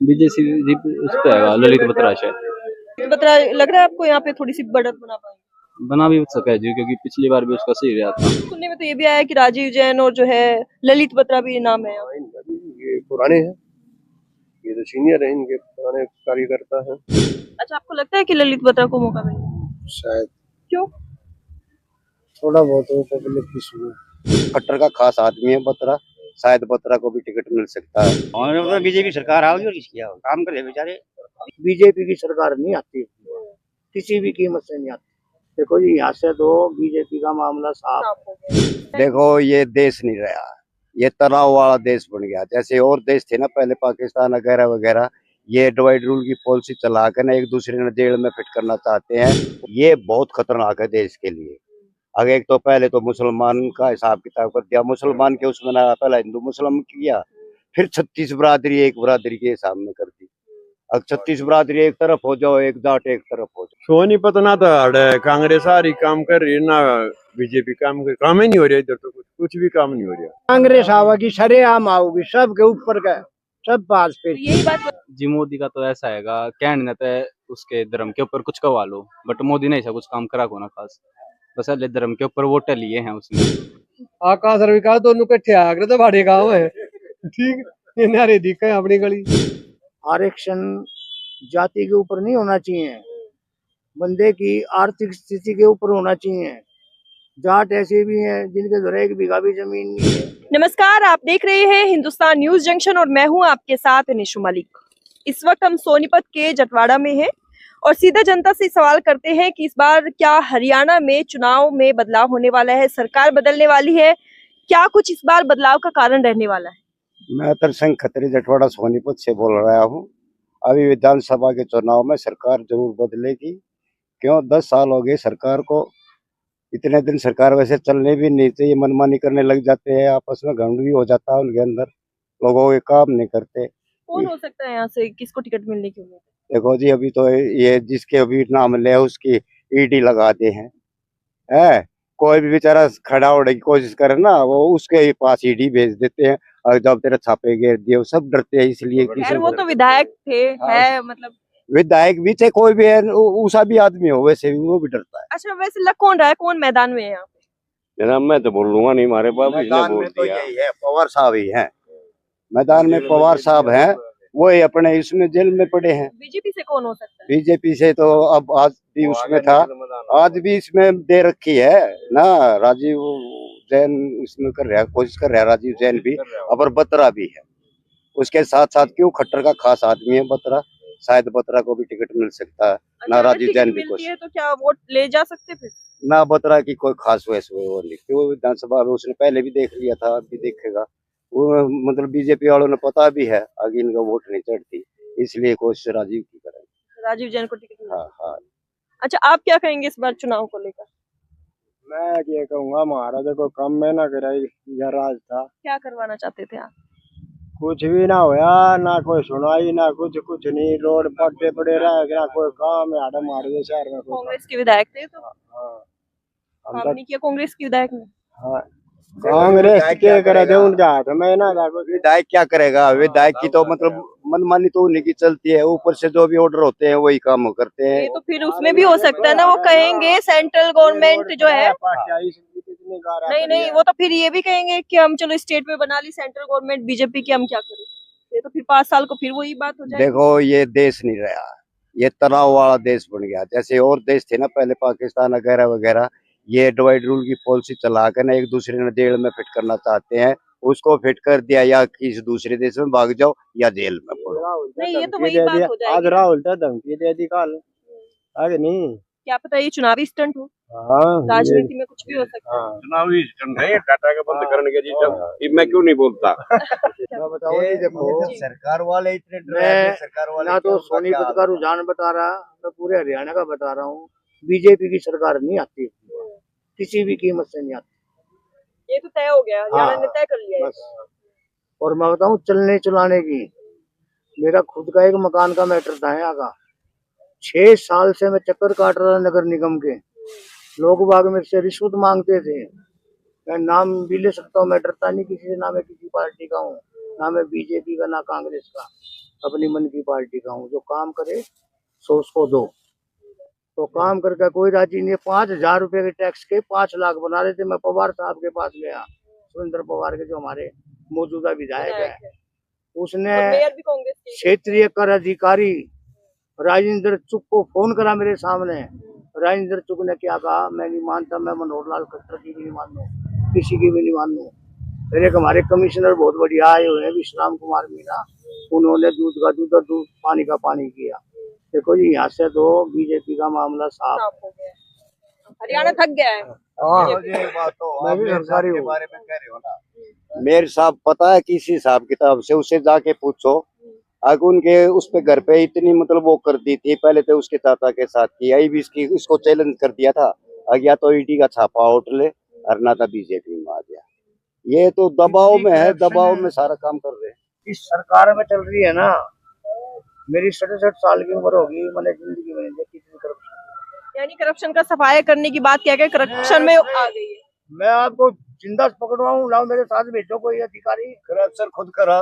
BJP उस पे है ललित बत्रा शायद। बता लग रहा है आपको यहाँ पे थोड़ी सी बढ़त बना पाएंगे? बना भी सका है जी, क्योंकि पिछली बार भी उसका सही रहा था। सुनने में तो ये भी आया है कि राजीव जैन और जो है ललित बत्रा भी नाम है यहाँ। ये पुराने हैं, ये तो सीनियर है, इनके पुराने कार्यकर्ता हैं। अच्छा, आपको लगता है कि ललित बत्रा को मौका मिलेगा? शायद क्यों? थोड़ा बहुत हो पब्लिक की सुनो। खट्टर का खास आदमी है बत्रा, शायद बत्रा को भी टिकट मिल सकता है। और तो बीजेपी सरकार आओगी और किसकी आओगी, काम करे बेचारे। बीजेपी की सरकार नहीं आती, किसी भी कीमत से नहीं आती। देखो जी, यहाँ से तो बीजेपी का मामला साफ। साफ हो गया। देखो ये देश नहीं रहा, ये तनाव वाला देश बन गया। जैसे और देश थे ना पहले, पाकिस्तान वगैरह वगैरह, ये डिवाइड रूल की पॉलिसी चला कर ना एक दूसरे ने जेल में फिट करना चाहते हैं। ये बहुत खतरनाक है देश के लिए। अगर एक तो पहले तो मुसलमान का हिसाब किताब कर दिया, मुसलमान के उसमें ना पहला हिंदू मुस्लिम किया, फिर 36 बरादरी एक बरादरी के हिसाब में कर दी। अब 36 बरादरी एक तरफ हो जाओ, एक जाट एक तरफ हो जाओ। सोनीपत ना तो कांग्रेस सारी काम कर रही है ना, बीजेपी काम ही नहीं हो रहा इधर, तो कुछ भी काम नहीं हो रहा। कांग्रेस आवेगी, सरेआम आओगी, सबके ऊपर का सब पास पे। यही बात जी मोदी का तो ऐसा हैगा, कहने तो उसके धर्म के ऊपर कुछ करवा लो, बट मोदी ने ऐसा कुछ काम करा को ना खास, बस अल्ले धर्म के ऊपर वोट लिए हैं उसने। आकाश और विकास दोनों कट्ठे आकर तो भाड़े गाँव है, ठीक। ये नारे दिखे अपनी गली। आरक्षण जाति के ऊपर नहीं होना चाहिए, बंदे की आर्थिक स्थिति के ऊपर होना चाहिए। जाट ऐसे भी हैं जिनके घर एक बीघा भी जमीन नहीं है। नमस्कार, आप देख रहे हैं हिंदुस्तान न्यूज जंक्शन और मैं हूं आपके साथ निशु मलिक। इस वक्त हम सोनीपत के जटवाड़ा में हैं और सीधा जनता से सवाल करते हैं कि इस बार क्या हरियाणा में चुनाव में बदलाव होने वाला है, सरकार बदलने वाली है, क्या कुछ इस बार बदलाव का कारण रहने वाला है? मैं तरसंग खत्री जटवाड़ा सोनीपत से बोल रहा हूँ। अभी विधानसभा के चुनाव में सरकार जरूर बदलेगी। क्यों, 10 साल हो गए सरकार को। इतने दिन सरकार वैसे चलने भी नहीं चाहिए, मनमानी करने लग जाते हैं, आपस में घमंड भी हो जाता है उनके अंदर, लोगों के काम नहीं करते। कौन हो सकता है यहाँ से, किसको टिकट मिलने की उम्मीद है? देखो जी, अभी तो ये जिसके अभी नाम ले उसकी ईडी लगाते हैं, है कोई भी बेचारा खड़ा होने की कोशिश करे ना, वो उसके ही पास ईडी भेज देते हैं। और जब तेरे छापे घेर दिए, वो सब डरते हैं इसलिए। खैर वो तो विधायक थे, है मतलब। विधायक भी चाहे कोई भी है, ऊसा भी आदमी हो, वैसे भी वो भी डरता है। अच्छा, वैसे लग कौन रहा है, कौन मैदान में है यहाँ पे? जनाब मैं तो बोल लूंगा नहीं, हमारे बाबू मैदान में तो यही है, पवार साहब ही हैं मैदान में। पवार साहब हैं, वो ही अपने इसमें जेल में पड़े हैं। बीजेपी से कौन हो सकता है? बीजेपी से तो अब आज भी उसमें था, आज भी इसमें दे रखी है ना, राजीव जैन इसमें कर रहा है, कोशिश कर रहा है राजीव जैन भी, और बत्रा भी है उसके साथ साथ। क्यों, खट्टर का खास आदमी है बत्रा, शायद बत्रा को भी टिकट मिल सकता है ना। अगर राजीव टिकट जैन भी मिलती कोशिश है तो क्या वोट ले जा सकते फिर? ना, बत्रा की कोई खास वैसे वो नहीं, क्यों विधानसभा में उसने पहले भी देख लिया था, अब भी देखेगा वो। मतलब बीजेपी वालों ने पता भी है आगे इनका वोट नहीं चढ़ती, इसलिए कोशिश राजीव की करें। राजीव जैन को टिकट मिला। हाँ हाँ। अच्छा, आप क्या कहेंगे इस बार चुनाव को लेकर? मैं ये कहूँगा, महाराजा को कम में ना कराई यह राज था। क्या करवाना चाहते थे आप? कुछ भी ना होया, ना कोई सुनाई, ना कुछ नहीं। रोड पट्टे पड़े रहे, ना कोई काम है हमारे शहर में। कांग्रेस के विधायक थे तो हाँ, काम नहीं किया कांग्रेस के विधायक ने। हाँ, कांग्रेस क्या करे थे उनके हाथ में ना। विधायक क्या करेगा, विधायक की तो मतलब मनमानी तो उन्हीं की चलती है, ऊपर से जो भी ऑर्डर होते हैं वही काम करते हैं। ये तो फिर उसमें भी हो सकता है ना, वो कहेंगे सेंट्रल गवर्नमेंट जो है, नहीं वो तो फिर ये भी कहेंगे कि हम चलो स्टेट में बना ली सेंट्रल गवर्नमेंट बीजेपी की, हम क्या करें। ये तो फिर 5 साल को फिर वही बात हो जाएगी। देखो ये देश नहीं रहा, ये तनाव वाला देश बन गया। जैसे और देश थे ना पहले, पाकिस्तान वगैरह वगैरह, ये डिवाइड रूल की पॉलिसी चला कर ना एक दूसरे ने जेल में फिट करना चाहते हैं। उसको फिट कर दिया, या किसी दूसरे देश में भाग जाओ या जेल में पड़ो। नहीं ये तो वही बात हो जाएगी। आज राहुल तो धमकी दे दी कल, आगे नहीं। क्या पता ये चुनावी स्टंट हो, हाँ, राजनीति में कुछ भी हो सकता है। चुनावी स्टंट है, टाटा का बंद करने के जी, मैं क्यों नहीं बोलता। बताओ जी, देखो सरकार वाले इतने सरकार वाले ना तो सोनीपत का रुझान बता रहा, मैं पूरे हरियाणा का बता रहा हूँ। बीजेपी की सरकार नहीं आती, किसी भी कीमत से नहीं आती। ये तो तय हो गया, हरियाणा ने तय कर लिया बस। और मैं बताऊँ, चलने चलाने की, मेरा खुद का एक मकान का मैटर था यहाँ का। 6 साल से मैं चक्कर काट रहा नगर निगम के, लोग बाग मेरे से रिश्वत मांगते थे। मैं नाम भी ले सकता हूँ, मैं डरता नहीं किसी से, ना मैं किसी पार्टी का हूँ, ना मैं बीजेपी का ना कांग्रेस का। अपनी मन की पार्टी का हूँ। जो काम करे सो उसको दो। तो काम करके कोई राजी नहीं है। 5,000 रुपए के टैक्स के 5 लाख बना रहे थे। मैं पवार साहब के पास गया, सुरेंद्र पवार के जो हमारे मौजूदा विधायक है, उसने और मेयर भी कांग्रेस के। क्षेत्रीय कर अधिकारी राजेंद्र चुग को फोन करा मेरे सामने। राजेंद्र चुग ने क्या कहा, मैं नहीं मानता, मैं मनोहर लाल खट्टर की भी नहीं मानू, किसी की भी नहीं मानू। फिर एक हमारे कमिश्नर बहुत बढ़िया आए हुए हैं विश्राम कुमार मीणा, उन्होंने दूध का दूध और दूध पानी का पानी किया। देखो जी, यहाँ से तो बीजेपी का मामला साफ हो गया। हरियाणा थक गया है। मैं भी सरकारी हूँ। मेरे साहब पता है किस हिसाब किताब से, उससे जाके पूछो। आगे उनके उस पे घर पे इतनी मतलब वो कर दी थी, पहले तो उसके चाचा के साथ की, आई भी इसको चैलेंज कर दिया था। या तो ईडी का छापा उठ ले, और ना तो बीजेपी में आ गया। ये तो दबाव में है, दबाव में सारा काम कर रहे हैं। इस सरकार में चल रही है ना। मेरी 67 साल की उम्र होगी, मैंने जिंदगी में नहीं देखी इतनी करप्शन। यानी करप्शन का सफाया करने की बात क्या करप्शन में आ गई है। मैं आपको जिंदा पकड़वाऊं, लाओ मेरे साथ भेजो कोई अधिकारी। करप्शन खुद करा,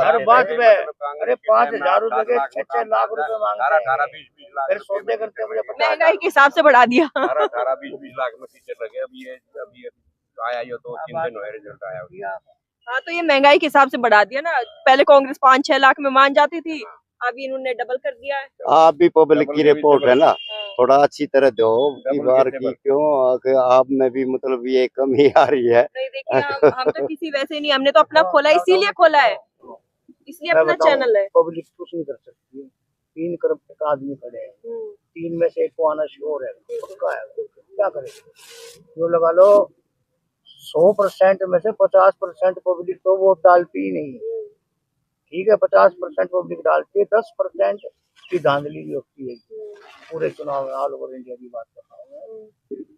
हर बात में अरे 5,000 रुपए के 6-6 लाख रुपए मांगते हैं। फिर सौदे करते मुझे पता है। महंगाई के हिसाब से बढ़ा दिया। 18-20 लाख में टीचर लगे। अभी आया ये 2-3 दिन हुए रिजल्ट आया। हाँ, तो ये महंगाई के हिसाब से बढ़ा दिया ना। पहले कांग्रेस 5-6 लाख में मान जाती थी, अभी इन्होंने डबल कर दिया है। आप भी पब्लिक की रिपोर्ट है ना, थोड़ा अच्छी तरह दो की बार की, क्यों आप में भी मतलब ये कमी आ रही है। नहीं देखिए, हम तो किसी वैसे नहीं, हमने तो अपना खोला है, इसीलिए खोला है, इसलिए अपना चैनल है। पब्लिक कुछ नहीं कर सकती। 3 करप्ट आदमी खड़े हैं, 3 में से एक को आना श्योर है, पक्का है। क्या करेंगे? जो लगा लो 100% में से 50% पब्लिक तो वोट डालती ही नहीं। ठीक है, 50% पब्लिक डालती है, 10% की धांधली भी होती है पूरे चुनाव में। ऑल ओवर इंडिया की बात कर रहा हूँ।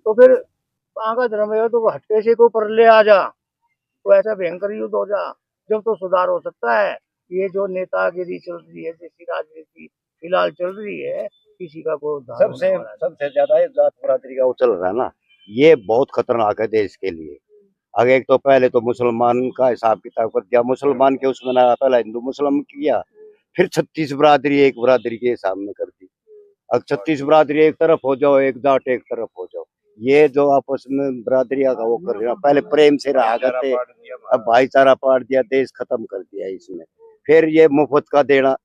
तो फिर कहाँ का धर्म है? तो हटके से को पर ले आ जा, तो ऐसा भयंकर युद्ध हो जा, जब तो सुधार हो सकता है। ये जो नेतागिरी चल रही है, जैसी राजनीति फिलहाल चल रही है, किसी का कोई सबसे ज्यादा ये जात बरादरी का वो चल रहा है ना, ये बहुत खतरनाक है देश के लिए। आगे एक तो पहले तो मुसलमान का हिसाब किताब कर दिया, मुसलमान के उसमें ना, पहला हिंदू मुसलमान किया, फिर 36 बरादरी एक बरादरी के हिसाब में कर दी। अब 36 बरादरी एक तरफ हो जाओ, एक जाट एक तरफ हो जाओ। ये जो आपस में बरादरिया का वो कर रहे हैं, पहले प्रेम से रहा करते, अब भाईचारा पाट दिया, देश खत्म कर दिया इसमें। फिर ये मुफ्त का देना,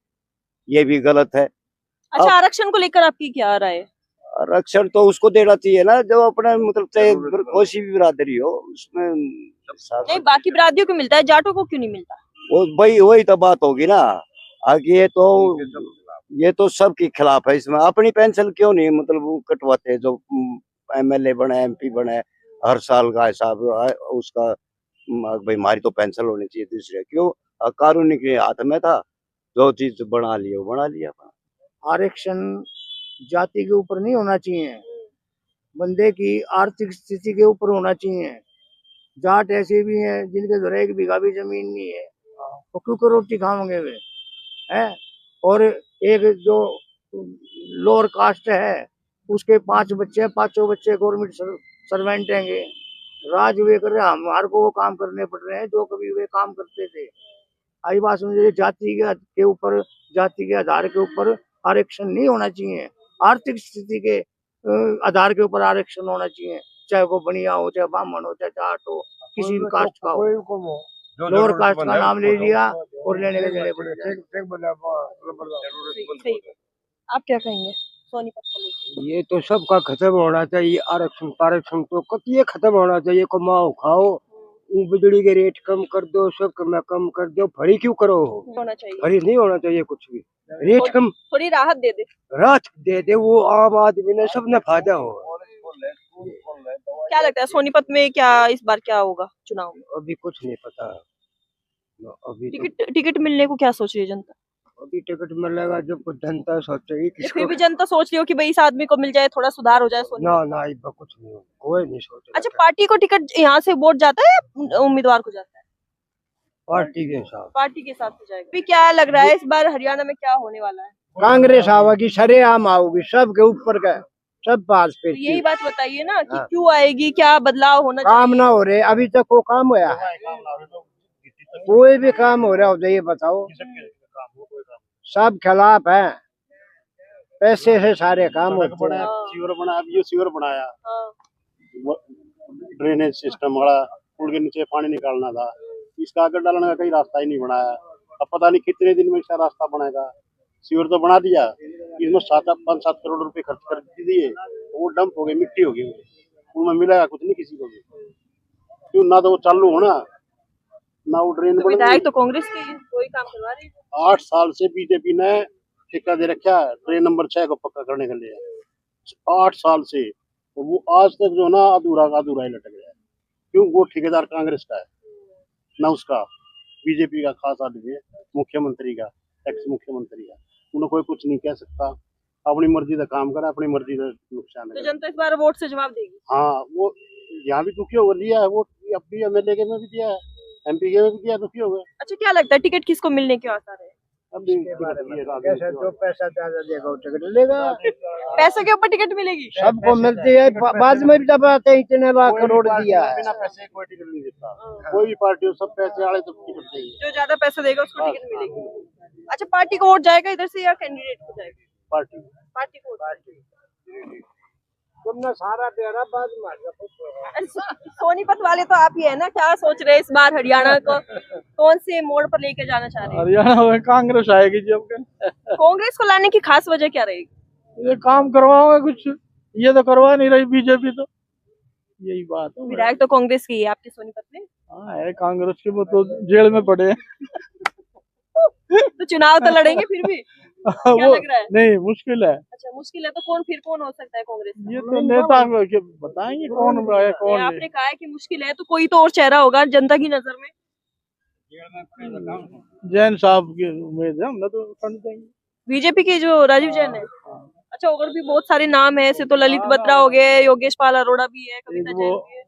ये भी गलत है। अच्छा, आरक्षण को लेकर आपकी क्या राय है? आरक्षण तो उसको देना चाहिए ना जो अपना मतलब चाहे कोई भी बिरादरी हो उसमें। नहीं, बाकी बिरादरियों को मिलता है, जाटों को क्यों नहीं मिलता? वो वही तो बात होगी ना। आगे ये तो सबके खिलाफ है इसमें। अपनी पेंशन क्यों नहीं मतलब वो कटवाते हैं, जो एमएलए बने एमपी बने, हर साल का हिसाब उसका, भाई हमारी तो पेंशन होनी चाहिए। दूसरे क्यों, कानून के हाथ में था, जो चीज बना लिया वो बना लिया। आरक्षण जाति के ऊपर नहीं होना चाहिए, बंदे की आर्थिक स्थिति के ऊपर होना चाहिए। जाट ऐसे भी हैं जिनके घर 1 बीघा भी जमीन नहीं है, तो क्यों रोटी खाओगे वे हैं? और एक जो लोअर कास्ट है, उसके 5 बच्चे, 5 बच्चे गवर्नमेंट सर्वेंट हैंगे, राज वे कर रहे हैं, हमारे को वो काम करने पड़ रहे हैं जो कभी वे काम करते थे। आई बात समझिए, जाति के ऊपर, जाति के आधार के ऊपर आरक्षण नहीं होना चाहिए। आर्थिक स्थिति के आधार के ऊपर आरक्षण होना चाहिए, चाहे वो बनिया हो, चाहे ब्राह्मण हो, चाहे जाट हो, किसी भी कास्ट का हो। लोअर कास्ट का नाम ले लिया और लेने के देने पड़ जाए। आप क्या कहेंगे सोनीपत को लेकर? ये तो सबका खत्म होना चाहिए। आरक्षण तो कतिये खत्म होना चाहिए। कमाओ खाओ, बिजली के रेट कम कर दो, सब कम कर दो। फरी क्यों करो? होना चाहिए, फरी नहीं होना चाहिए कुछ भी। रेट कम, थोड़ी राहत दे दे। राहत दे दे, वो आम आदमी ने सबने फायदा हो। क्या लगता है सोनीपत में क्या इस बार क्या होगा चुनाव में? अभी कुछ नहीं पता। अभी टिकट मिलने को क्या सोच रही है जनता? अभी टिकट मिलेगा जब कुछ जनता सोचेगी फिर किसको। भी जनता सोच रही हो कि भाई इस आदमी को मिल जाए, थोड़ा सुधार हो जाए सोनीपत। ना इस बार कुछ नहीं होगा, कोई नहीं सोच। अच्छा, पार्टी को टिकट यहाँ से वोट जाता है या उम्मीदवार को जाता है? पार्टी के हिसाब, पार्टी के साथ हो जाएगा। अभी क्या लग रहा है इस बार हरियाणा में क्या होने वाला है? कांग्रेस आवेगी, सरेआम आओगी, सबके ऊपर का सब बात पे। तो यही बात बताइए ना कि क्यों आएगी, क्या बदलाव होना चाहिए? काम ना हो रहे अभी तक, वो काम होया है? कोई भी काम हो रहा हो जाए बताओ। सब खिलाफ है, पैसे से सारे काम होते हैं। सीवर बनाया, ये सीवर बनाया, हाँ, ड्रेनेज सिस्टम वाला, पुल के नीचे पानी निकालना था, इसका आगे डालने का कहीं रास्ता ही नहीं बनाया। अब पता नहीं कितने दिन में इसका रास्ता बनेगा। सीवर तो बना दिया, इसमें 5-7 करोड़ रुपए खर्च कर दिए, वो डंप हो गई, मिट्टी हो गई, उनमें मिलेगा कुछ नहीं किसी को भी। क्यों ना तो वो चालू होना, ना वो ड्रेन तो विधायक तो कांग्रेस के ही, कोई काम करवा रही है। 8 साल से बीजेपी ने ठेका दे रखा है ट्रेन नंबर 6 को पक्का करने के लिए, 8 साल से। तो वो आज तक जो ना अधूरा ही लटक गया है। क्यों? वो ठेकेदार कांग्रेस का है, ना उसका बीजेपी का खास आदमी है, मुख्यमंत्री का, एक्स मुख्यमंत्री का। उन्हें कोई कुछ नहीं कह सकता, अपनी मर्जी का काम करा, अपनी मर्जी का नुकसान तो है। जनता इस बार वोट से जवाब देगी। हाँ, वो यहाँ भी दुखी होकर लिया है वो, अपनी एमएलए के में भी दिया है, एमपी के में भी दिया, दुखी हो गए। अच्छा, क्या लगता है टिकट किसको मिलने के आसार है? अब कैसे जो पैसा ज्यादा देगा वो टिकट लेगा। पैसे के ऊपर टिकट मिलेगी। सबको मिलती है, बाद में भी दब आते हैं, इतने लाख करोड़ दिया है। बिना पैसे कोई टिकट नहीं देता, कोई भी पार्टी हो, सब पैसे वाले तो टिकट देगी। जो ज्यादा पैसा देगा उसको टिकट मिलेगी। अच्छा, पार्टी को वोट जाएगा इधर से या कैंडिडेट को जाएगा? पार्टी पार्टी को। तुमने सारा तेरा बाद में सोनीपत वाले तो आप ही है ना, क्या सोच रहे हैं इस बार हरियाणा को कौन से मोड़ पर लेके जाना चाह रहे हैं? हरियाणा में कांग्रेस आएगी जी। अब कांग्रेस को लाने की खास वजह क्या रहेगी? ये काम करवाओगे कुछ, ये तो करवा नहीं रही बीजेपी, तो यही बात है। विधायक तो कांग्रेस की है आपके सोनीपत में। हाँ है कांग्रेस के, वो तो जेल में पड़े हैं। तो चुनाव तो लड़ेंगे फिर भी, क्या वो लग रहा है? नहीं, मुश्किल है। अच्छा, मुश्किल है तो कौन हो सकता है कांग्रेस में? ये तो नेता को बताएंगे कौन है कौन नहीं, आपने कहा है कि मुश्किल है, तो कोई तो और चेहरा होगा जनता की नजर में। नहीं। जैन साहब की उम्मीद है, हमने तो फंड देंगे। बीजेपी के जो राजीव जैन है। अच्छा, और भी बहुत सारे नाम है, ऐसे तो ललित बत्रा हो गए, योगेश पाल अरोड़ा भी है, कविता वो जैन भी है।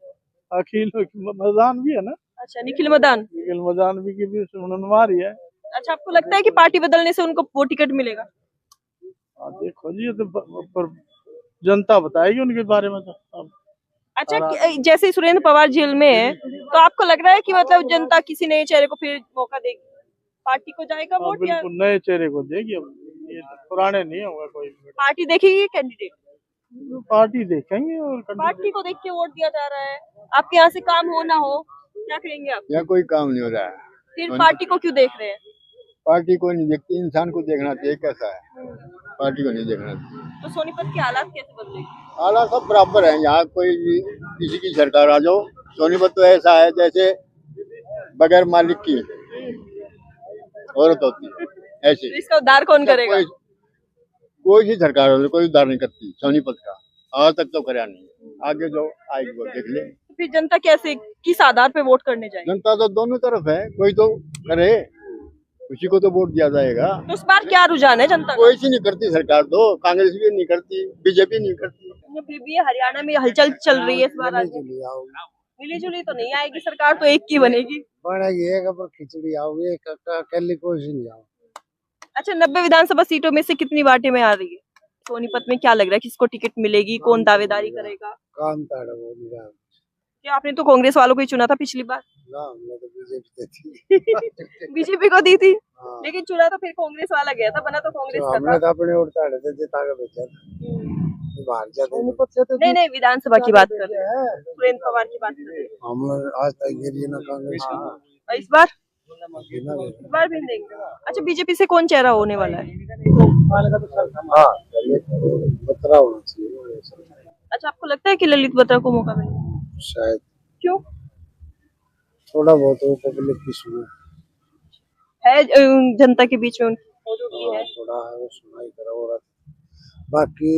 अखिल मदान भी है ना, अच्छा, निखिल मदान। निखिल मदान भी की भी सुनवारी है। अच्छा, आपको लगता है कि पार्टी बदलने से उनको वो टिकट मिलेगा? देखो जी, ये तो पर जनता बताएगी उनके बारे में तो अब। अच्छा, जैसे सुरेंद्र पवार जेल में है, तो आपको लग रहा है कि मतलब जनता किसी नए चेहरे को फिर मौका देगी, पार्टी को जाएगा हाँ, वोट, या बिल्कुल नए चेहरे को देगी। अब ये तो पुराने नहीं होगा कोई भी। पार्टी देखेगी कैंडिडेट? पार्टी देखेंगे और पार्टी को देख के वोट दिया जा रहा है। आपके यहाँ से काम हो ना हो, क्या करेंगे आप? यहाँ कोई काम नहीं हो रहा है, फिर पार्टी को क्यों देख रहे हैं? पार्टी को नहीं देखती, इंसान को देखना चाहिए कैसा है, पार्टी को नहीं देखना चाहिए। तो सोनीपत के हालात कैसे बदलेंगे? हालात सब बराबर है, यहाँ कोई भी किसी की सरकार आ जाओ। सोनीपत तो ऐसा है जैसे बगैर मालिक की औरत होती है, ऐसे। तो इसका उद्धार कौन करेगा? कोई सी सरकार हो, कोई उद्धार नहीं करती सोनीपत का, आज तक तो कराया नहीं, आगे जो आएगी वो देख ले। तो फिर जनता कैसे, किस आधार पे वोट करने जाएगी? जनता तो दोनों तरफ है, कोई तो करे, उसी को तो वोट दिया जाएगा। तो इस बार क्या रुझान है जनता का? कोई सी नहीं करती सरकार, तो कांग्रेस भी नहीं करती, बीजेपी नहीं करती। फिर भी हरियाणा में हलचल चल रही है इस बार। मिली जुली तो नहीं आएगी सरकार, तो एक की बनेगी। बनेगी एक, पर खिचड़ी आओगी, अकेली कोई नहीं आओ। अच्छा, 90 विधानसभा सीटों में से कितनी वाटे में आ रही है सोनीपत में? क्या लग रहा है किसको टिकट मिलेगी, कौन दावेदारी करेगा? काम ताड़ा वो नहीं रहा। क्या आपने तो कांग्रेस वालों को ही चुना था पिछली बार? ना, हमने तो बीजेपी देती। बीजेपी को दी थी, हाँ। लेकिन चुना तो फिर कांग्रेस वाला गया था, बना तो कांग्रेस का हमने था। तो अपने वोट ताड़े थे, जिता के भेजा था। बाहर जाते नहीं, विधानसभा की बात कर रहे हैं, सुरेंद्र पवार की बात कर रहे हैं। हम आज तक गिरी ना कांग्रेस की। और इस बार भी देंगे। अच्छा, बीजेपी से कौन चेहरा होने वाला है? हाँ, बतरा होना चाहिए अच्छा, आपको लगता है कि ललित बत्रा को मौका मिलेगा? शायद, क्यों? थोड़ा बहुत वो पब्लिक की सुना है, जनता के बीच में उनकी मौजूदगी है। थोड़ा है, वो सुनाई करा हो रहा था। बाकी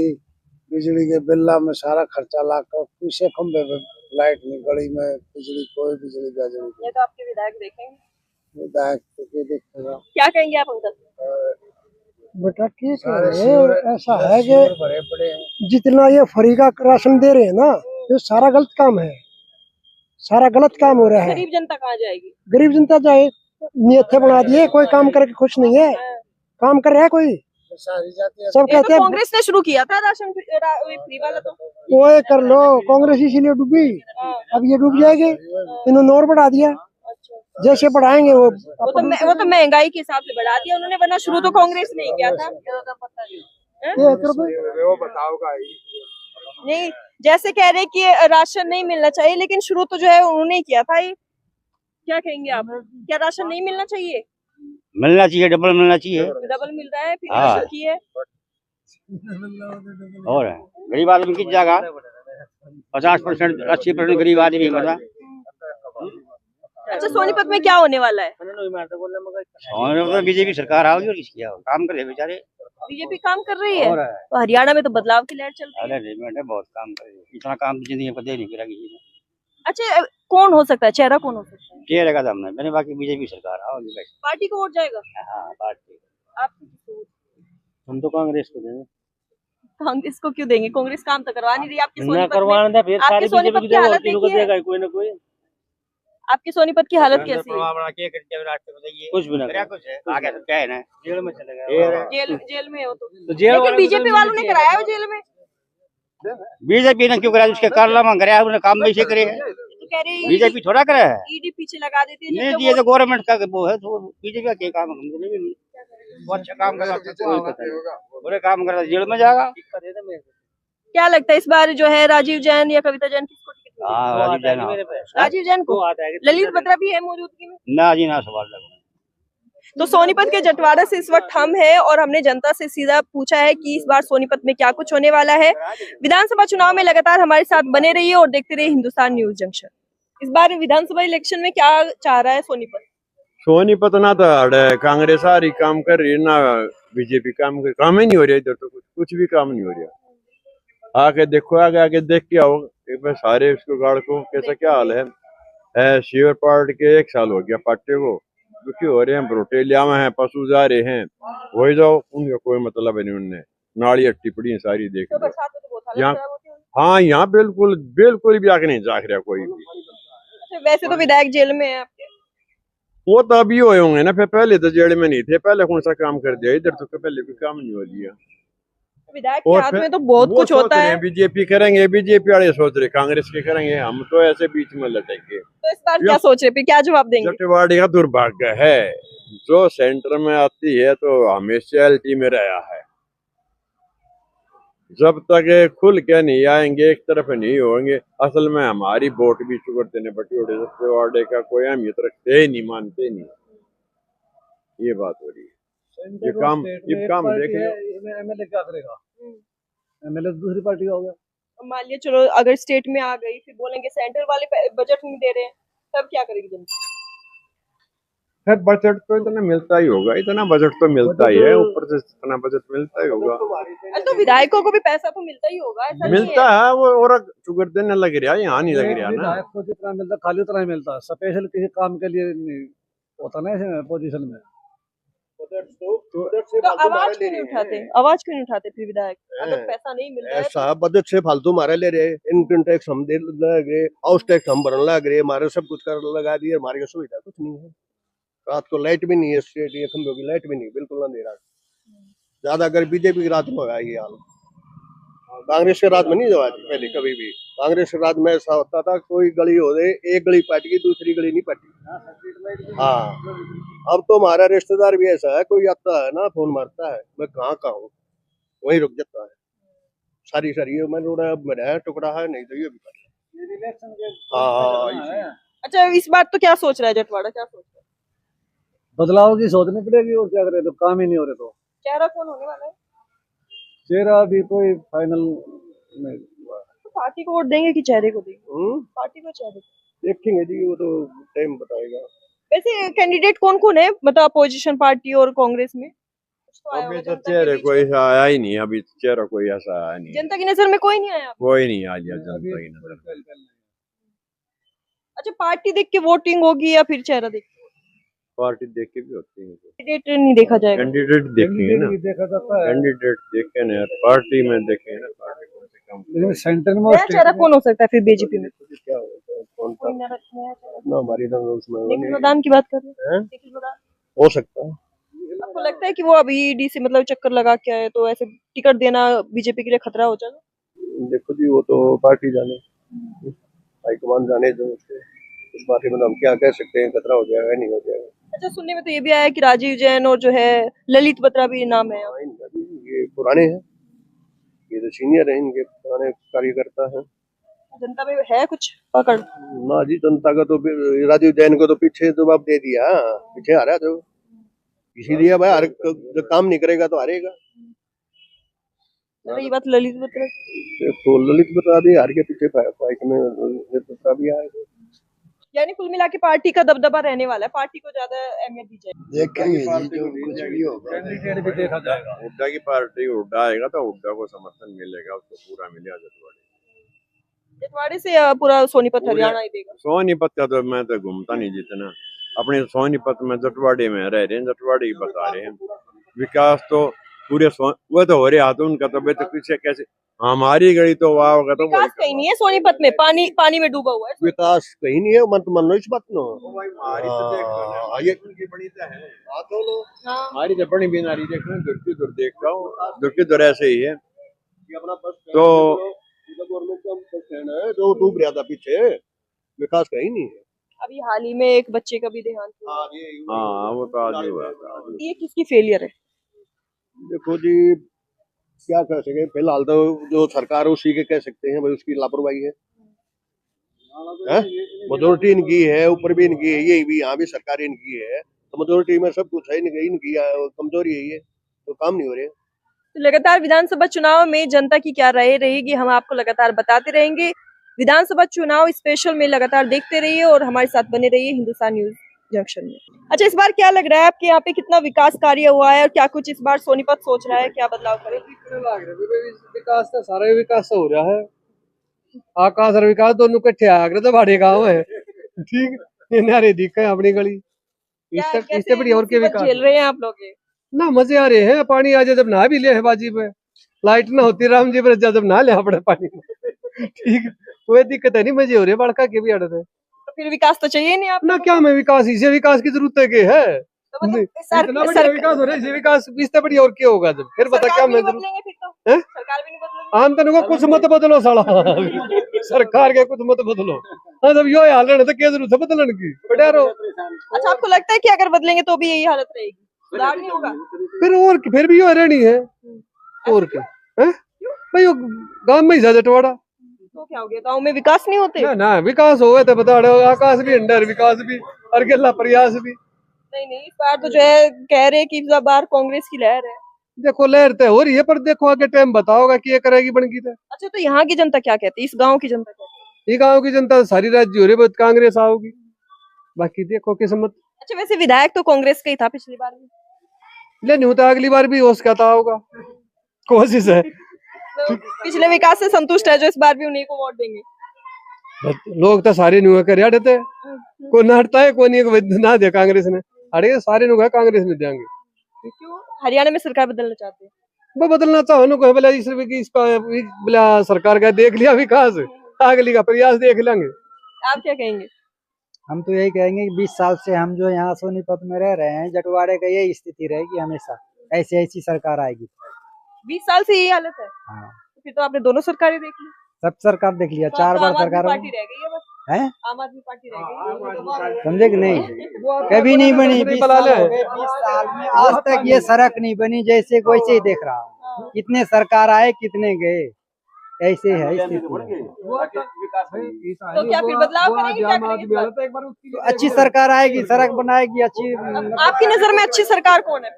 बिजली के बिल्ला में सारा खर्चा लाकर पीछे खंबे पे लाइट नहीं, गली में बिजली, कोई बिजली ये तो आपके विधायक देखेंगे। विधायक तो देखेगा। क्या कहेंगे आप अंकल? बेटा ठीक है, ऐसा है कि भरे पड़े हैं। जितना ये फ्री का राशन दे रहे हैं ना, ये सारा गलत काम है, सारा गलत काम हो रहा है। गरीब जनता कहाँ जाएगी? गरीब जनता जाए, नियत बना दिए, कोई काम करके खुश नहीं है, काम कर रहा है कोई, सारी जाती है। सब ये कहते तो हैं कांग्रेस ने शुरू किया था राशन फ्री वाला, तो वो ये कर लो, कांग्रेस इसीलिए डूबी, अब ये डूब जाएगी, इन्होंने और बढ़ा दिया। अच्छा, जैसे बढ़ाएंगे वो वो तो महंगाई के हिसाब से बढ़ा दिया उन्होंने, वरना शुरू तो कांग्रेस ने ही किया था। ये 1 रुपए वो बताओ का नहीं, जैसे कह रहे कि राशन नहीं मिलना चाहिए, लेकिन शुरू तो जो है उन्होंने ही किया था। ये क्या कहेंगे आप, क्या राशन नहीं मिलना चाहिए? मिलना चाहिए, डबल मिलना चाहिए। डबल मिल रहा है, फिर हाँ। राशन की है। और गरीब आदमी की जगह 50%, 80% गरीब आदमी मतलब। अच्छा, सोनीपत में क्या होने वाला है? और बीजेपी सरकार आओगी और किसकी आओगी, काम करे बेचारे। बीजेपी काम कर रही है, तो हरियाणा में तो बदलाव की लहर चल रही है। अरे नहीं बेटे, बहुत काम करे, इतना काम तो जिंदगी में कभी नहीं करा किसी ने। अच्छा, कौन हो सकता है, चेहरा कौन हो सकता है? चेहरे का दम नहीं, मैंने बाकी बीजेपी सरकार आओगी बस। पार्टी को वोट जाएगा? हाँ पार्टी। आपकी किसको वोट? हम तो कांग्रेस को देंगे। कांग्रेस को क्यों देंगे? कांग्रेस काम तो करवा नहीं रही आपके ना सोनीपत करवाने में। दे, फिर आपके सारी सोनीपत बीजेपी की हालत देखिए, देगा कोई ना कोई। आपकी सोनीपत की हालत कैसी है? कुछ भी ना करे, कुछ है आगे तो क्या है ना, जेल में चले गए। जेल में हो तो जेल लेकिन बीजेपी वालों ने कराया हो जेल में। बीजेपी ने क्यों कराया, उसके कारला में कराया, उन्होंने काम वैसे करे है। तो कह रही बीजेपी थोड़ा करे है, ईडी पीछे लगा देती है। नहीं दिए तो गवर्नमेंट का वो है, तो बीजेपी का क्या काम है, हमको नहीं मिली। वो अच्छा काम कर बुरे काम कर जेल में जाएगा। क्या लगता है इस बार जो है राजीव जैन या कविता जैन किसको टिकट मिलेगी? हाँ राजीव जैन को। ललित बत्रा भी है मौजूदगी में। ना जी ना, सवाल लगा। तो सोनीपत के जटवाड़ा से इस वक्त हम हैं और हमने जनता से सीधा पूछा है कि इस बार सोनीपत में क्या कुछ होने वाला है। विधानसभा चुनाव में लगातार हमारे साथ बने रहिए और देखते रहिए हिंदुस्तान न्यूज जंक्शन। इस बार विधानसभा इलेक्शन में क्या चाह रहा है सोनीपत? सोनीपत ना तो कांग्रेस सारी काम कर रही है ना, बीजेपी काम ही नहीं हो रहा इधर, तो कुछ भी काम नहीं हो रहा। आगे देखो, आगे आगे देख के आओ एक बार सारे उसको गाड़ को कैसा क्या हाल है। शिवर पार्ट के 1 साल हो गया पाटे को, दुखी हो रहे हैं, ब्रोटेलिया में है, पशु जा रहे हैं, वही जाओ, उनका कोई मतलब नहीं। उनने नाली अट्टी पड़ी है सारी, देख तो लो बरसात में तो बहुत हालत यहाँ। खराब होती है। हाँ यहाँ बिल्कुल बिल्कुल भी आगे नहीं जाग रहा कोई भी। अच्छा, वैसे तो विधायक जेल में है आपके। वो तो अभी हुए होंगे ना, फिर पहले तो जेल में नहीं थे, पहले कौन सा काम कर दिया इधर, तो पहले कोई काम नहीं हो दिया। विधायक के हाथ में तो बहुत कुछ होता है। बीजेपी करेंगे, बीजेपी वाले सोच रहे कांग्रेस के करेंगे, हम तो ऐसे बीच में लटेंगे। तो इस बार क्या सोच रहे, फिर क्या जवाब देंगे? जटवाड़ी का दुर्भाग्य है, जो सेंटर में आती है तो हमेशा एलटी में रहा है। जब तक खुल के नहीं आएंगे, एक तरफ नहीं होंगे। असल में हमारी वोट भी चुगड़ते ने बटियोड़े जटवाड़े का कोई अहमियत रखते ही नहीं, मानते नहीं, ये बात हो रही है। ये काम देख एमएलए क्या करेगा? एमएलए दूसरी पार्टी का हो गया। मान लिया चलो अगर स्टेट में आ गई, फिर बोलेंगे सेंट्रल वाले बजट नहीं दे रहे हैं, तब क्या करेगी जनता? खैर बजट तो इतना मिलता ही होगा, इतना बजट तो मिलता ही है, ऊपर से इतना बजट मिलता ही होगा। तो विधायकों को भी पैसा तो मिलता ही होगा, ऐसा नहीं मिलता है वो, और चुगड़ देने लग रहा है, यहाँ नहीं लग रहा ना। विधायक को जितना मिलता खाली उतना ही मिलता, स्पेशल किसी काम के लिए नहीं होता ना ऐसे पोजीशन में। तो आवाज क्यों नहीं उठाते? आवाज क्यों नहीं उठाते फिर विधायक, अगर पैसा नहीं मिल रहा है? ऐसा बजट से फालतू मारे ले रहे, इनकम टैक्स हम दे लग रहे, हाउस टैक्स हम भरने लग रहे, हमारे सब कुछ कर लगा दिए, हमारे को सुविधा कुछ नहीं है। रात को लाइट भी नहीं है, स्ट्रीट ये खंभों की लाइट भी नहीं, बिल्कुल अंधेरा। ज्यादा अगर बीजेपी की रात में होगा ये हाल, कांग्रेस के रात में नहीं हुआ पहले कभी भी। कांग्रेस के रात में ऐसा होता था, कोई गली हो गई, एक गली पट गई, दूसरी गली नहीं पटी। हाँ, अब तो हमारा रिश्तेदार भी ऐसा है, कोई आता है ना, फोन मारता है, मैं कहाँ का हूँ, वही रुक जाता है। सारी ये मैं मेरा टुकड़ा है, नहीं तो ये भी। हाँ, अच्छा, इस बार तो क्या सोच रहा है जटवाड़ा, क्या सोच रहा है? बदलाव की सोचनी पड़ेगी, और क्या करे, तो काम ही नहीं हो रहे। तो चेहरा कौन होने वाला है? चेहरा अभी कोई फाइनल नहीं। तो पार्टी को वोट देंगे कि चेहरे को देंगे? पार्टी को, चेहरे को देखेंगे जी, वो तो टाइम बताएगा। वैसे कैंडिडेट कौन कौन है, मतलब अपोजिशन पार्टी और कांग्रेस में? अभी तो चेहरे कोई ऐसा आया ही नहीं, अभी चेहरा कोई ऐसा आया नहीं, जनता की नजर में कोई नहीं आया, कोई नहीं आ गया जनता की नजर में। अच्छा, पार्टी देख के वोटिंग होगी या फिर चेहरा देख के? पार्टी देख के भी होती है, कैंडिडेट नहीं देखा जाएगा। कैंडिडेट देखेंगे ना, देखा जाता है, कैंडिडेट देखे ना, पार्टी में देखे ना, पार्टी कौन से काम। लेकिन सेंटर में नया चेहरा कौन हो सकता है फिर बीजेपी में? क्या कौन सा कोई नया चेहरा? ना, हमारी तो उसमें निखिल मदान की बात कर रहे हैं? निखिल मदान हो सकता है। आपको लगता है कि वो अभी ईडी से मतलब चक्कर लगा के आए, तो ऐसे टिकट देना बीजेपी के लिए खतरा हो जाएगा? देखो जी, वो तो पार्टी जाने, हाईकमान जाने दो उसके। इस बारे में तो हम क्या कह सकते हैं, खतरा हो जाएगा नहीं हो जाएगा। अच्छा, सुनने में तो ये भी आया कि राजीव जैन और जो है ललित बत्रा भी नाम है। हाँ, ये पुराने हैं, ये तो सीनियर है, इनके पुराने कार्यकर्ता हैं। जनता में है कुछ पकड़? ना जी, जनता का तो राजीव जैन को तो पीछे जवाब दे दिया, पीछे हारा तो इसीलिए भाई जो काम नहीं करेगा तो हारेगा। रही बात ललित बत्रा, तो ललित बत्रा भी हार के पीछे फाइट में ललित बत्रा भी आएगा। यानी कुल मिला के पार्टी का दबदबा रहने वाला है, पार्टी को ज्यादा अहमियत दी जाएगी। देखेंगे जी, जो कुछ भी होगा। कैंडिडेट भी देखा जाएगा। हुड्डा की पार्टी, हुड्डा आएगा तो हुड्डा को समर्थन मिलेगा, उसको पूरा मिलेगा जटवाड़े। जटवाड़े से पूरा सोनीपत हरियाणा ही देगा। सोनीपत का तो मैं तो घूमता नहीं जितना, अपने सोनीपत में जटवाड़े में रह रहे हैं, जटवाड़े ही बता रहे हैं। विकास तो पूरे वो तो हो रहे हाथ उनका, तो वे तो किसी कैसे हमारी गली तो वाह होगा तो विकास कहीं नहीं है सोनीपत में, पानी में डूबा हुआ है। विकास कहीं नहीं है, मत मान लो इस बात नो। ये उनकी बड़ी तो है, हमारी तो बड़ी बीमारी देखो, दुर्की दूर देख रहा हूँ, दुर्की दूर ऐसे ही है। तो गवर्नमेंट का बस स्टैंड है जो डूब रहा था पीछे, विकास कहीं नहीं है। अभी हाल ही में एक बच्चे का भी देहांत हुआ। हाँ, वो तो आज ही हुआ था। ये किसकी फेलियर है? देखो जी, क्या कह सके, फिलहाल तो जो सरकार है उसी के कह सकते हैं भाई, उसकी लापरवाही है। मेजोरिटी इनकी है, ऊपर भी इनकी है, ये भी यहाँ भी सरकार इनकी है, तो मेजोरिटी में सब कुछ है इनकी कमजोरी है, ये तो काम नहीं हो रहे। तो लगातार विधानसभा चुनाव में जनता की क्या राय रहेगी, हम आपको लगातार बताते रहेंगे। विधानसभा चुनाव स्पेशल में लगातार देखते रहिए और हमारे साथ बने रहिए हिंदुस्तान न्यूज जंक्शन में। अच्छा, इस बार क्या लग रहा है आपके यहाँ पे कितना विकास कार्य हुआ है और क्या कुछ इस बार सोनीपत सोच रहा है, क्या बदलाव करे? विकास तो सारा विकास हो रहा है, आकाश और विकास दोनों कट्ठे आगरे तो भाड़े गाँव है। ठीक, ये नारे दिख है अपनी गली, इससे बड़ी और के विकास झेल रहे हैं आप लोग? ये ना मजे आ रहे हैं, पानी आ जाए जब नहा भी ले है बाजी पे, लाइट ना होती राम जी पर जब नहा ले अपने पानी में। ठीक, कोई दिक्कत है नहीं, मजे हो रहे बड़का के भी अड़े। तो फिर विकास तो चाहिए नहीं आप ना, क्या में विकास, इसे विकास की जरूरत है के है? तो मतलब इतना बड़ा विकास हो रहा है, इसे विकास इससे बड़ी और क्या होगा जब? फिर बता क्या मैं बदलेंगे फिर तो? सरकार भी नहीं बदलेगी? आम तन को कुछ मत बदलो साला। सरकार के कुछ मत बदलो। हाँ, जब यो हाल है तो क्या जरूरत है बदलने की? बढ़िया रहो। अच्छा, आपको लगता है कि अगर बदलेंगे तो भी यही हालत रहेगी, सुधार नहीं होगा? फिर भी यो रहनी है और क्या है भाई, गांव में ही जा जटवाड़ा तो क्या हो गया, गाँव में विकास नहीं होते? ना विकास हो गए तो बता रहे, आकाश भी अंडर विकास भी और गेला प्रयास भी। नहीं, इस बार तो जो है कह रहे कि इस बार कांग्रेस की लहर है। देखो लहर तो हो रही है, पर देखो आगे टाइम बताओगा कि ये करेगी बनगी तो। अच्छा, तो यहाँ की जनता क्या कहती है, इस गांव की जनता क्या कहती ये गाँव की जनता सारी राज्य हो रही है, कांग्रेस आओगी, बाकी देखो किस्मत। है? अच्छा, वैसे विधायक तो कांग्रेस का ही था पिछली बार भी। लेकिन होता अगली बार भी हो सकता होगा, कोशिश है। तो पिछले विकास से संतुष्ट है जो इस बार भी उन्हीं को वोट देंगे? लोग तो सारे नुआ कर हटते, कोई ना हटता है, कोई नहीं ना दे कांग्रेस ने अड़े, सारे नुआ कांग्रेस में देंगे। क्यों हरियाणा में सरकार बदलना चाहते हैं? वो बदलना चाहो ना, कोई बोला इसका बोला सरकार का देख लिया विकास, अगली का प्रयास देख लेंगे। आप क्या कहेंगे? हम तो यही कहेंगे कि 20 साल से हम जो यहाँ सोनीपत में रह रहे हैं, जटवाड़े का यही स्थिति रहेगी हमेशा, ऐसी सरकार आएगी। 20 साल से यही हालत है? हाँ। तो फिर तो आपने दोनों सरकारें देख ली। सब सरकार देख लिया, 4 बार सरकार पार्टी रह गई है बस। है, आम आदमी पार्टी रह गई, समझे कि नहीं? कभी नहीं बनी, 20 साल हो गए, 20 साल में आज तक ये सड़क नहीं बनी, जैसे वैसे ही देख रहा हूँ। कितने सरकार आए, कितने गए, ऐसे है स्थिति। तो क्या फिर बदलाव करेंगे, क्या करेंगे? तो अच्छी सरकार आएगी, सड़क बनाएगी अच्छी। आपकी नजर में अच्छी सरकार कौन है?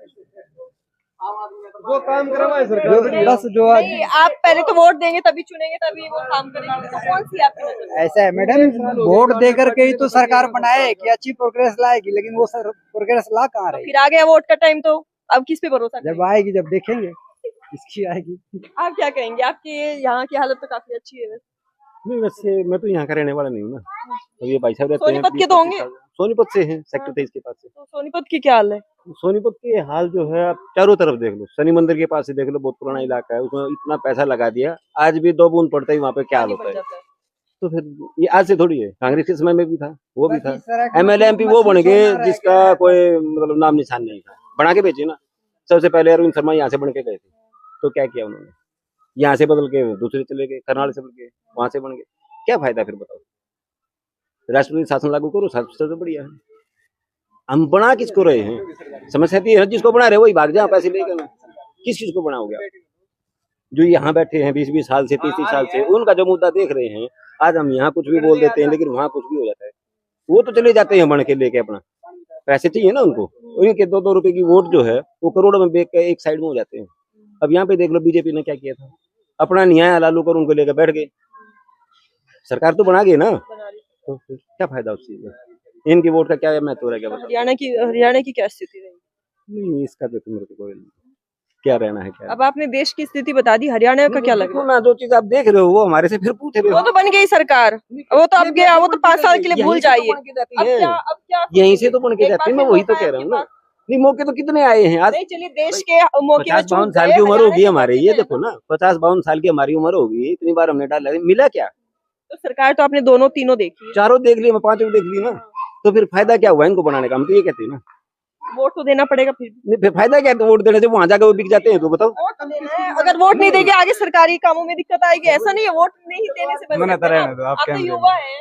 जो काम करवाए सरकार, बस जो नहीं, आप पहले तो वोट देंगे तभी चुनेंगे तभी वो काम करेंगे, तो कौन सी आपकी नजर में? ऐसा है मैडम, वोट दे करके ही तो सरकार बनाए कि अच्छी प्रोग्रेस लाएगी, लेकिन वो प्रोग्रेस ला कहाँ रही? फिर आ गया वोट का टाइम, तो अब किस पे भरोसा जब आएगी जब देखेंगे इसकी आएगी। आप क्या कहेंगे? आपके यहाँ की हालत तो काफी अच्छी है वैसे। नहीं, वैसे मैं तो यहाँ का रहने वाला नहीं हूँ ना, तो ये भाई साहब रहते हैं सोनीपत के तो होंगे? सोनीपत से हैं, सेक्टर 23 के पास से। तो सोनीपत की क्या हाल है? सोनीपत के हाल जो है, आप चारों तरफ देख लो, शनि मंदिर के पास से देख लो, बहुत पुराना इलाका है, उसमें इतना पैसा लगा दिया, आज भी 2 बूंद पड़ता ही वहाँ पे क्या हाल होता है। तो फिर ये आज से थोड़ी है, कांग्रेस के समय में भी था, वो भी था, MLA MP वो बन गए जिसका कोई मतलब नाम निशान नहीं था, बना के भेजे ना। सबसे पहले अरविंद शर्मा यहाँ से बन के गए थे, तो क्या किया उन्होंने, यहाँ से बदल के दूसरे चले गए, करनाल से बदल के वहां से बन गए, क्या फायदा फिर बताओ? राष्ट्रपति शासन लागू करो, सबसे बढ़िया है। हम बना किसको रहे हैं? समस्या तो ये है, जिसको बना रहे वही भाग जाए पैसे लेकर। किस चीज को बनाओगे आप? जो यहाँ बैठे हैं 20-20 साल से, 30-30 साल से, उनका जो मुद्दा देख रहे हैं, आज हम यहाँ कुछ भी बोल देते हैं, लेकिन वहाँ कुछ भी हो जाता है। वो तो चले जाते हैं बन के लेके अपना, पैसे चाहिए ना उनको। उनके 2-2 रुपए की वोट जो है वो करोड़ों में बेच के एक साइड में हो जाते हैं। अब यहाँ पे देख लो बीजेपी ने क्या किया था, अपना न्याय लालू कर उनको लेकर बैठ गए। सरकार तो बना गई ना, तो फिर क्या फायदा उस चीज का? इनकी वोट का क्या महत्व रह गया? हरियाणा की क्या स्थिति रही? नहीं, इसका तो मेरे को क्या रहना है क्या। अब आपने देश की स्थिति बता दी, हरियाणा का क्या लग रहा है? ना जो चीज आप देख रहे हो वो हमारे से फिर पूछे रहे हो। वो तो बन गई सरकार, वो तो अब गया, वो तो 5 साल के लिए भूल जाइए। अब क्या यहीं से तो बन के जाती है, मैं वही तो कह रहा हूँ ना। नहीं, मौके तो कितने आए हैं आज। नहीं, चलिए देश के मौके 50-52 साल की उम्र होगी हमारी, ये देखो ना, 50-52 साल की हमारी उम्र होगी, इतनी बार हमने डाला, मिला क्या? तो सरकार तो आपने दोनों तीनों देखी, चारों देख ली, मैं 5 देख ली ना, तो फिर फायदा क्या हुआ इनको बनाने का? हम तो ये कहते हैं ना, वोट तो देना पड़ेगा। फिर फायदा क्या है? तो वोट देने से वहां जाकर वो बिक जाते हैं, तो बताओ। वोट तो देना है, अगर वोट नहीं देंगे आगे सरकारी कामों में दिक्कत आएगी। ऐसा नहीं है वोट नहीं देने से बच सकते हैं। आप तो युवा है,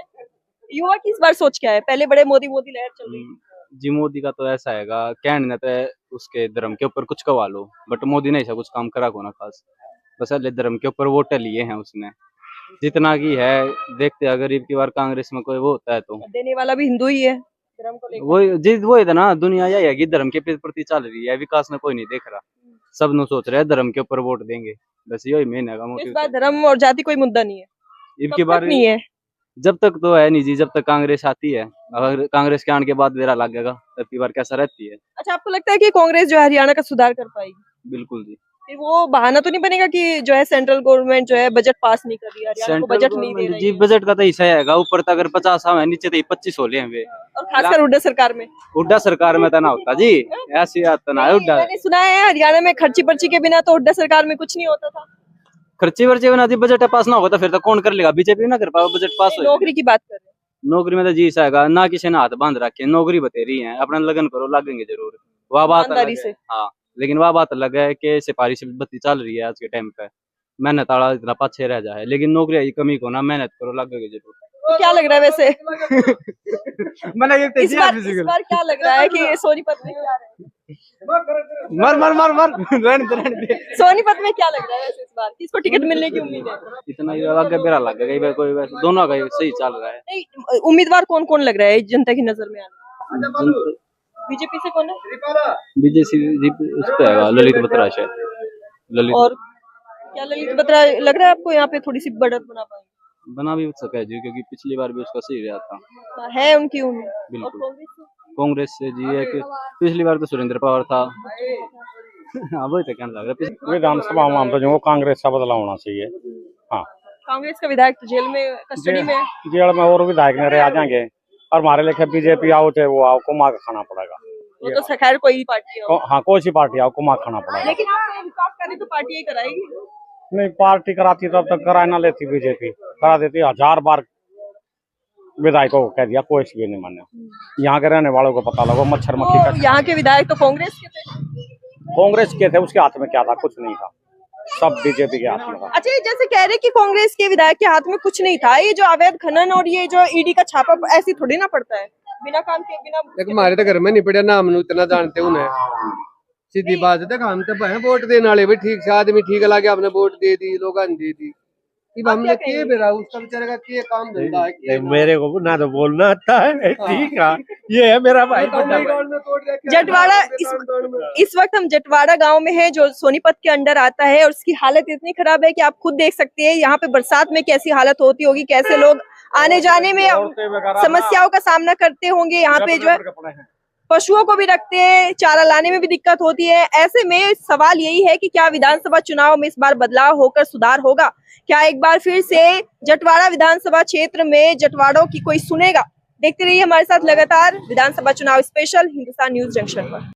युवा की इस बार सोच क्या है? पहले बड़े मोदी लहर चल रही है जी। मोदी का तो ऐसा हैगा, कहने तो उसके धर्म के ऊपर कुछ कवा लो, बट मोदी ने ऐसा कुछ काम करा को ना खास। बस अल्ले धर्म के ऊपर वोट लिए हैं उसने, जितना की है। देखते हैं गरीब की बार कांग्रेस में कोई वो होता है तो देने वाला भी हिंदू ही है धर्म को लेकर। वो है ना, दुनिया यही है कि धर्म के प्रति चल रही है, विकास में कोई नहीं देख रहा। सब नु सोच रहे हैं धर्म के ऊपर वोट देंगे, बस यही मेन है। इस बार धर्म और जाति कोई मुद्दा नहीं है, इनके बारे नहीं है। जब तक तो है नहीं जी, जब तक कांग्रेस आती है। अगर कांग्रेस के आने के बाद मेरा लगेगा तब की बार कैसा रहती है। अच्छा, आपको लगता है कि कांग्रेस जो है हरियाणा का सुधार कर पाएगी? बिल्कुल जी। फिर वो बहाना तो नहीं बनेगा कि जो है सेंट्रल गवर्नमेंट जो है बजट पास नहीं कर रही है, हरियाणा को बजट नहीं दे रही जी। है। बजट का तो ऐसा है, ऊपर तक अगर 50 है, नीचे तो 25 हो ले। और खासकर हुड्डा सरकार में, हुड्डा सरकार में तो ना होता जी, ऐसी बात तो ना है। हुड्डा मैंने सुना है हरियाणा में खर्ची पर्ची के बिना तो हुड्डा सरकार में कुछ नहीं होता था। खर्ची वर्ची बिना जी बजट पास ना होगा तो फिर तो कौन कर लेगा? बीजेपी ना कर पाएगा बजट पास। नौकरी की बात कर रहे हैं। नौकरी में तो जी ऐसा ना किसी ने हाथ बांध रखे, नौकरी बतेरी है, अपना लगन करो, लगेंगे जरूर। वह बात अलग है, हाँ। लेकिन वह बात अलग है कि सिपाही से बत्ती चल रही है आज के टाइम पे, मेहनत वाला इतना पीछे रह जाए। लेकिन नौकरी की कमी को ना, मेहनत करो, लगेगा जरूर। तो क्या लग रहा है वैसे इस बार क्या लग रहा है कि सोनीपत में क्या सोनीपत में क्या लग रहा है वैसे इस बार किसको टिकट मिलने की उम्मीद है? इतना आगे बेरा लग गया, कोई वैसे दोनों का सही चल रहा है। नहीं, उम्मीदवार कौन कौन लग रहा है जनता की नजर में आने? बीजेपी से कौन है? बीजेपी उस पे है ललित बत्रा शायद। ललित और क्या ललित बत्रा लग रहा है आपको यहाँ पे थोड़ी सी बढ़त बना पाएंगे? बना भी सका है जी, क्योंकि पिछली बार भी उसका सही रहा था। है उनकी उम्मीद। बिल्कुल कांग्रेस से जी है कि पिछली बार तो सुरेंद्र पवार था। हाँ वही तो कहने लग रहा है। विधानसभा में हम तो जो कांग्रेस का बदलाव होना चाहिए। हाँ, कांग्रेस का विधायक तो जेल में, कस्टडी में। जेल में और विधायक नहीं रहे आ जाएंगे, और हमारे लेखे बीजेपी आओ चाहे वो आओ, कुमा का खाना पड़ेगा। वो तो खैर कोई पार्टी हो। हाँ, कोई सी पार्टी आओ, कुमा खाना पड़ेगा। लेकिन आप विकास करें तो पार्टी ही कराएगी। नहीं, पार्टी कराती तब तक कराए ना लेती, बीजेपी करा देती। 1000 बार विधायकों को कह दिया, कोई भी नहीं माने। यहाँ के रहने वालों को पता लगा मच्छर मक्खी का। यहाँ के विधायक तो कांग्रेस के थे। कांग्रेस के थे, उसके हाथ में क्या था? कुछ नहीं था, सब बीजेपी के हाथ में था। अच्छा, जैसे कह रहे कि कांग्रेस के विधायक के हाथ में कुछ नहीं था, ये जो अवैध खनन और ये जो ईडी का छापा ऐसी थोड़ी ना पड़ता है बिना काम के, बिना। देखो हमारे तो घर में नहीं पड़े ना, हम इतना जानते उन्हें, सीधी बात है। हम तो भाई वोट देने वाले भी ठीक से, आदमी ठीक लगे, हमने वोट दे दी, लोगों ने दे दी। अब हमने किए बेरा उसका बेचारे का किए काम धंधा है। मेरे को ना तो बोलना आता है, ठीक है, ये है मेरा भाई। जटवाड़ा, इस वक्त हम जटवाड़ा गांव में हैं जो सोनीपत के अंडर आता है, और उसकी हालत इतनी खराब है कि आप खुद देख सकते हैं यहाँ पे बरसात में कैसी हालत होती होगी, कैसे लोग आने जाने में समस्याओं का सामना करते होंगे। यहाँ पे जो है पशुओं को भी रखते हैं, चारा लाने में भी दिक्कत होती है। ऐसे में सवाल यही है कि क्या विधानसभा चुनाव में इस बार बदलाव होकर सुधार होगा? क्या एक बार फिर से जटवाड़ा विधानसभा क्षेत्र में जटवाड़ों की कोई सुनेगा? देखते रहिए हमारे साथ लगातार विधानसभा चुनाव स्पेशल हिंदुस्तान न्यूज जंक्शन पर।